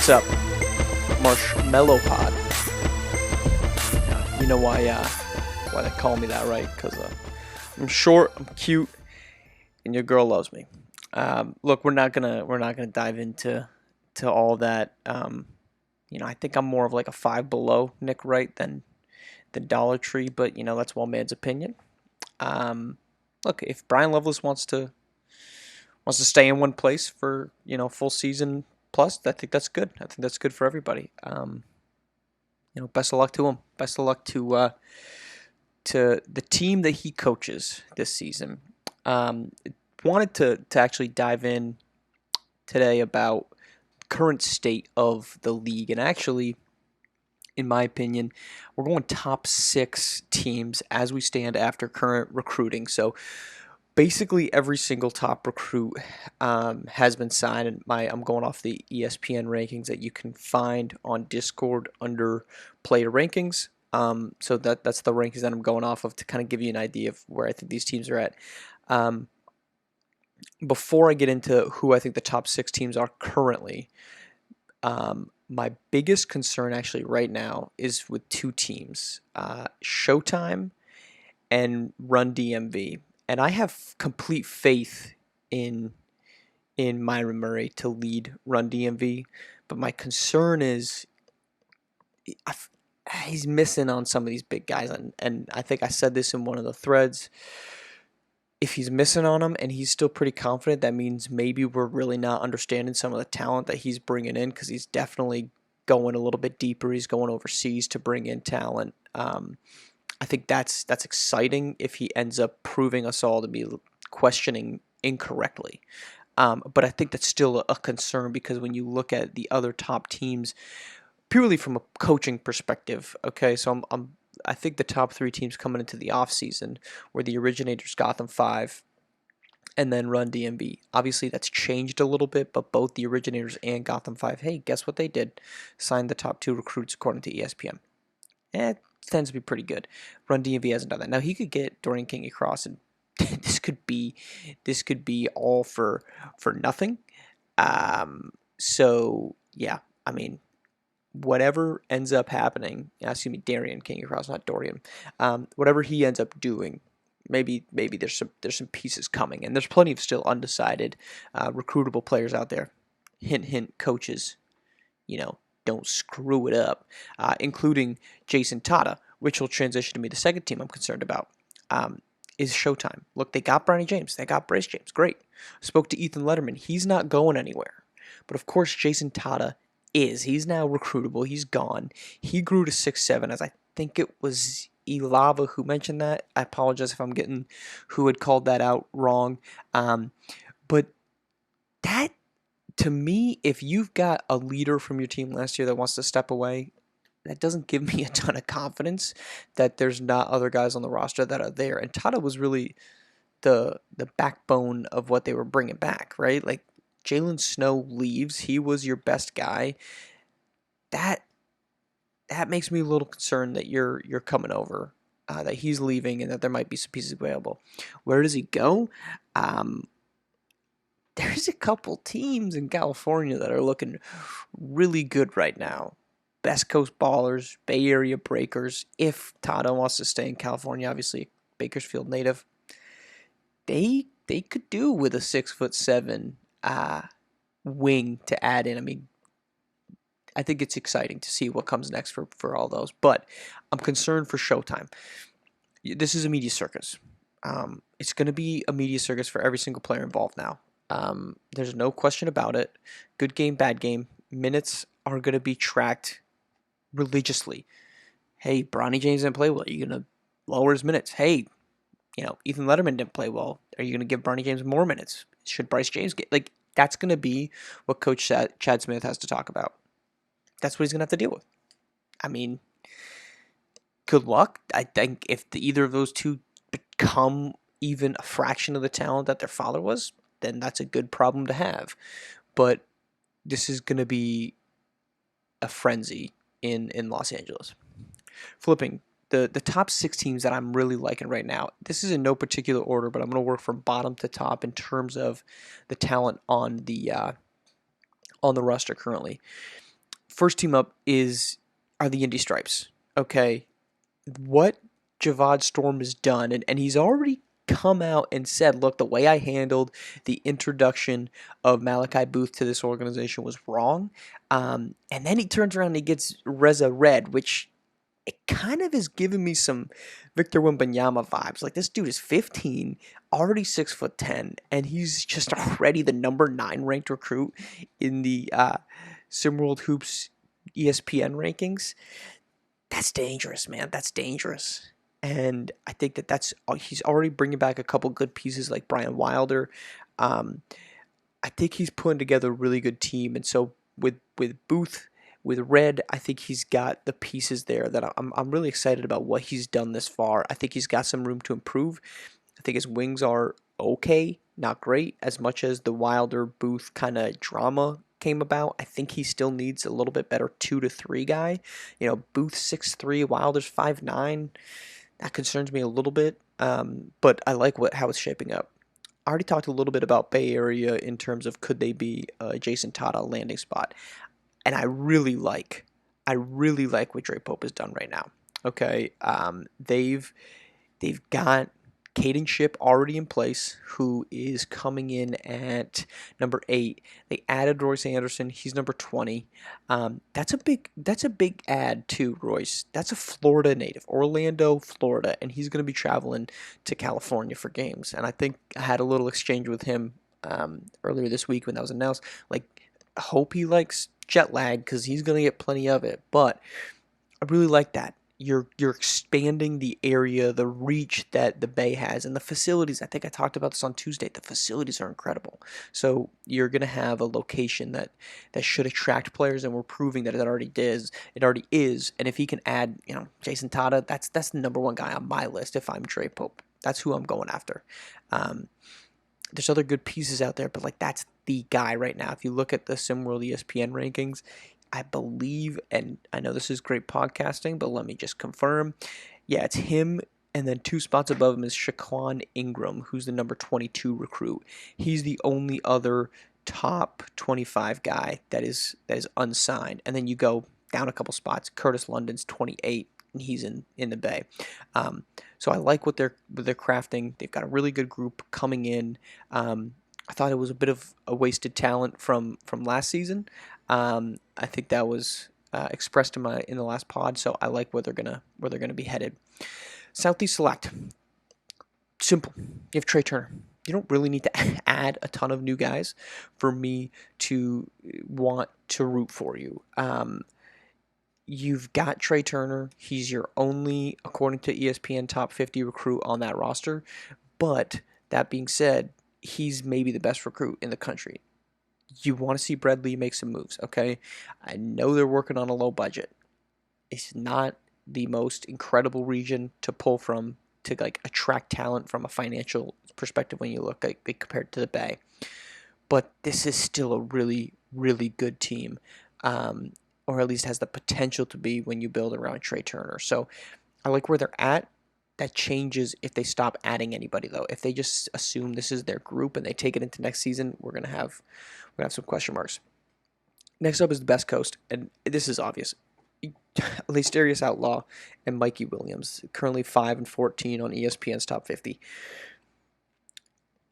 What's up, Marshmallow Pod? You know why they call me that, right? Because I'm short, I'm cute, and your girl loves me. Look, we're not gonna dive into all that. I think I'm more of like a Five Below Nick Wright than the Dollar Tree, but that's one man's opinion. Look, if Brian Loveless wants to stay in one place for full season plus, I think that's good. I think that's good for everybody. Best of luck to him. Best of luck to the team that he coaches this season. Wanted to actually dive in today about current state of the league, and actually, in my opinion, we're going top 6 teams as we stand after current recruiting. So basically every single top recruit has been signed, and I'm going off the ESPN rankings that you can find on Discord under player rankings. So that's the rankings that I'm going off of to kind of give you an idea of where I think these teams are at. Before I get into who I think the top 6 teams are currently, my biggest concern actually right now is with 2 teams, Showtime and Run DMV. And I have complete faith in Myron Murray to lead Run DMV, but my concern is he's missing on some of these big guys, and I think I said this in one of the threads. If he's missing on them and he's still pretty confident, that means maybe we're really not understanding some of the talent that he's bringing in, because he's definitely going a little bit deeper. He's going overseas to bring in talent. I think that's exciting if he ends up proving us all to be questioning incorrectly. But I think that's still a concern, because when you look at the other top teams, purely from a coaching perspective, okay, so I think the top 3 teams coming into the offseason were the Originators, Gotham 5, and then Run DMV. Obviously, that's changed a little bit, but both the Originators and Gotham 5, hey, guess what they did? Signed the top 2 recruits according to ESPN. It tends to be pretty good. Run DMV hasn't done that. Now, he could get Dorian King across, and this could be all for nothing. So, yeah, I mean, whatever ends up happening, Darian King across, not Dorian. Whatever he ends up doing, maybe there's some pieces coming, and there's plenty of still undecided recruitable players out there. Hint, hint, coaches, don't screw it up, including Jason Tata, which will transition to be the second team I'm concerned about. Is Showtime. Look, they got Bronny James, they got Bryce James, great. Spoke to Ethan Letterman, he's not going anywhere. But of course, Jason Tata is. He's now recruitable. He's gone. He grew to 6'7", as I think it was Ilava who mentioned that. I apologize if I'm getting who had called that out wrong. But that, to me, if you've got a leader from your team last year that wants to step away, that doesn't give me a ton of confidence that there's not other guys on the roster that are there. And Tata was really the backbone of what they were bringing back, right? Like, Jalen Snow leaves. He was your best guy. That makes me a little concerned that you're coming over, that he's leaving, and that there might be some pieces available. Where does he go? There's a couple teams in California that are looking really good right now. Best Coast Ballers, Bay Area Breakers. If Tata wants to stay in California, obviously Bakersfield native, they could do with a 6'7" wing to add in. I mean, I think it's exciting to see what comes next for all those. But I'm concerned for Showtime. This is a media circus. It's going to be a media circus for every single player involved now. There's no question about it. Good game, bad game. Minutes are going to be tracked religiously. Hey, Bronny James didn't play well. Are you going to lower his minutes? Hey, Ethan Letterman didn't play well. Are you going to give Bronny James more minutes? Should Bryce James get... that's going to be what Coach Chad Smith has to talk about. That's what he's going to have to deal with. I mean, good luck. I think if either of those two become even a fraction of the talent that their father was, then that's a good problem to have. But this is going to be a frenzy in Los Angeles. Flipping, the top 6 teams that I'm really liking right now, this is in no particular order, but I'm going to work from bottom to top in terms of the talent on the roster currently. First team up are the Indy Stripes. Okay, what Javad Storm has done, and he's already come out and said, look, the way I handled the introduction of Malachi Booth to this organization was wrong. And then he turns around and he gets Reza Red, which it kind of is giving me some Victor Wembanyama vibes. Like, this dude is 15, already 6'10", and he's just already the number 9 ranked recruit in the SimWorld Hoops ESPN rankings. That's dangerous, man. That's dangerous. And I think that's he's already bringing back a couple good pieces like Brian Wilder. Um, I think he's putting together a really good team, and so with Booth, with Red, I think he's got the pieces there that I'm really excited about what he's done this far. I think he's got some room to improve. I think his wings are okay, not great, as much as the Wilder Booth kind of drama came about. I think he still needs a little bit better 2 to 3 guy. Booth 6'3", Wilder's 5'9". That concerns me a little bit, but I like how it's shaping up. I already talked a little bit about Bay Area in terms of could they be Jason Tata landing spot, and I really like what Dre Pope has done right now. Okay, they've got Caden Ship already in place, who is coming in at number 8. They added Royce Anderson. He's number 20. That's a big add too, Royce. That's a Florida native, Orlando, Florida, and he's going to be traveling to California for games. And I think I had a little exchange with him earlier this week when that was announced. Like, I hope he likes jet lag because he's going to get plenty of it. But I really like that. You're expanding the area, the reach that the Bay has, and the facilities. I think I talked about this on Tuesday. The facilities are incredible. So you're gonna have a location that should attract players, and we're proving that it already is. It already is. And if he can add, Jason Tata, that's the number one guy on my list. If I'm Dre Pope, that's who I'm going after. There's other good pieces out there, but like that's the guy right now. If you look at the SimWorld ESPN rankings, I believe, and I know this is great podcasting, but let me just confirm. Yeah, it's him, and then 2 spots above him is Shaquan Ingram, who's the number 22 recruit. He's the only other top 25 guy that is unsigned. And then you go down a couple spots. Curtis London's 28, and he's in the Bay. So I like what they're crafting. They've got a really good group coming in. I thought it was a bit of a wasted talent from last season. I think that was expressed in the last pod. So I like where they're gonna be headed. Southeast Select, simple. You have Trey Turner. You don't really need to add a ton of new guys for me to want to root for you. You've got Trey Turner. He's your only, according to ESPN, top 50 recruit on that roster. But that being said, he's maybe the best recruit in the country. You want to see Brad Lee make some moves, okay? I know they're working on a low budget. It's not the most incredible region to pull from to like attract talent from a financial perspective when you look like compared to the Bay. But this is still a really, really good team. Or at least has the potential to be when you build around Trey Turner. So I like where they're at. That changes if they stop adding anybody, though. If they just assume this is their group and they take it into next season, we're gonna have some question marks. Next up is the Best Coast, and this is obvious. Lasterius Outlaw and Mikey Williams, currently 5 and 14 on ESPN's top 50.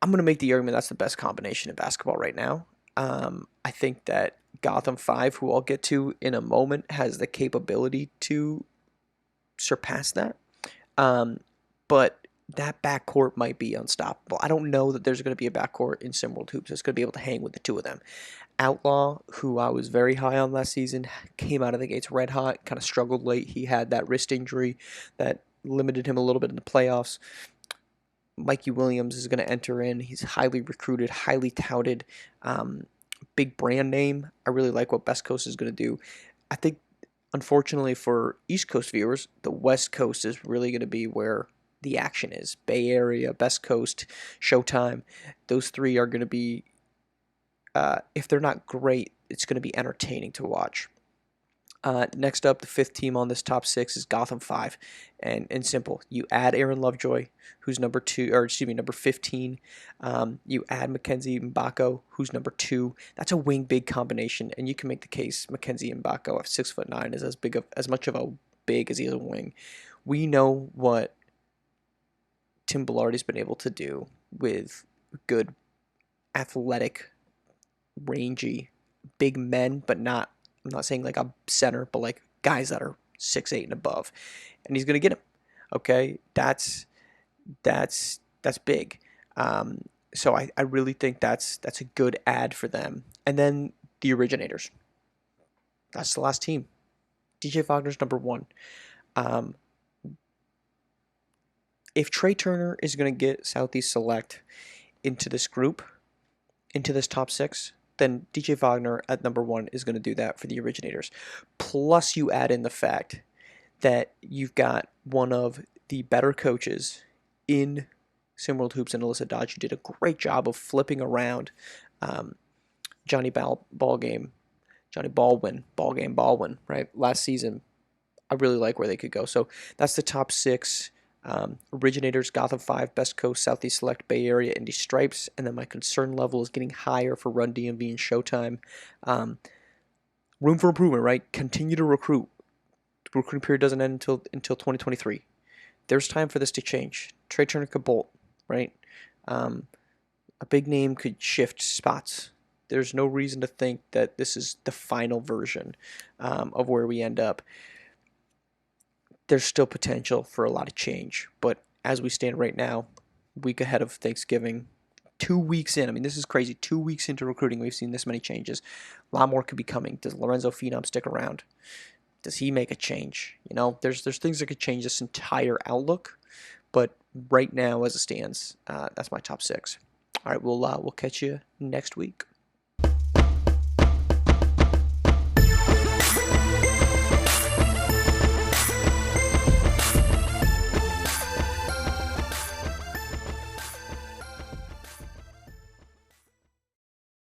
I'm gonna make the argument that's the best combination in basketball right now. I think that Gotham 5, who I'll get to in a moment, has the capability to surpass that. But that backcourt might be unstoppable. I don't know that there's going to be a backcourt in SimWorld Hoops that's going to be able to hang with the two of them. Outlaw, who I was very high on last season, came out of the gates red hot, kind of struggled late. He had that wrist injury that limited him a little bit in the playoffs. Mikey Williams is going to enter in. He's highly recruited, highly touted, big brand name. I really like what Best Coast is going to do. I think, unfortunately for East Coast viewers, the West Coast is really going to be where the action is. Bay Area, Best Coast, Showtime. Those three are going to be, if they're not great, it's going to be entertaining to watch. Next up, the fifth team on this top six is Gotham 5. And simple. You add Aaron Lovejoy, who's number 2, or excuse me, number 15. You add Mackenzie Mbako, who's number 2. That's a wing big combination, and you can make the case Mackenzie Mbako at 6'9" is as much of a big as he is a wing. We know what Tim Boulardi's been able to do with good, athletic, rangy, big men, but not. I'm not saying like a center, but like guys that are 6'8" and above, and he's gonna get him. Okay, that's big. So I really think that's a good ad for them. And then the originators. That's the last team. DJ Wagner's number 1. Um, if Trey Turner is going to get Southeast Select into this group, into this top 6, then DJ Wagner at number 1 is going to do that for the originators. Plus, you add in the fact that you've got one of the better coaches in SimWorld Hoops and Alyssa Dodge, who did a great job of flipping around Johnny Baldwin, right? Last season, I really like where they could go. So that's the top 6. Originators, Gotham 5, Best Coast, Southeast Select, Bay Area, Indy Stripes, and then my concern level is getting higher for Run DMV and Showtime. Room for improvement, right? Continue to recruit. The recruiting period doesn't end until 2023. There's time for this to change. Trey Turner could bolt, right? A big name could shift spots. There's no reason to think that this is the final version of where we end up. There's still potential for a lot of change, but as we stand right now, week ahead of Thanksgiving, 2 weeks in, I mean, this is crazy. 2 weeks into recruiting, we've seen this many changes. A lot more could be coming. Does Lorenzo Phenom stick around? Does he make a change? You know, there's things that could change this entire outlook, but right now, as it stands, that's my top 6. All right, we'll catch you next week.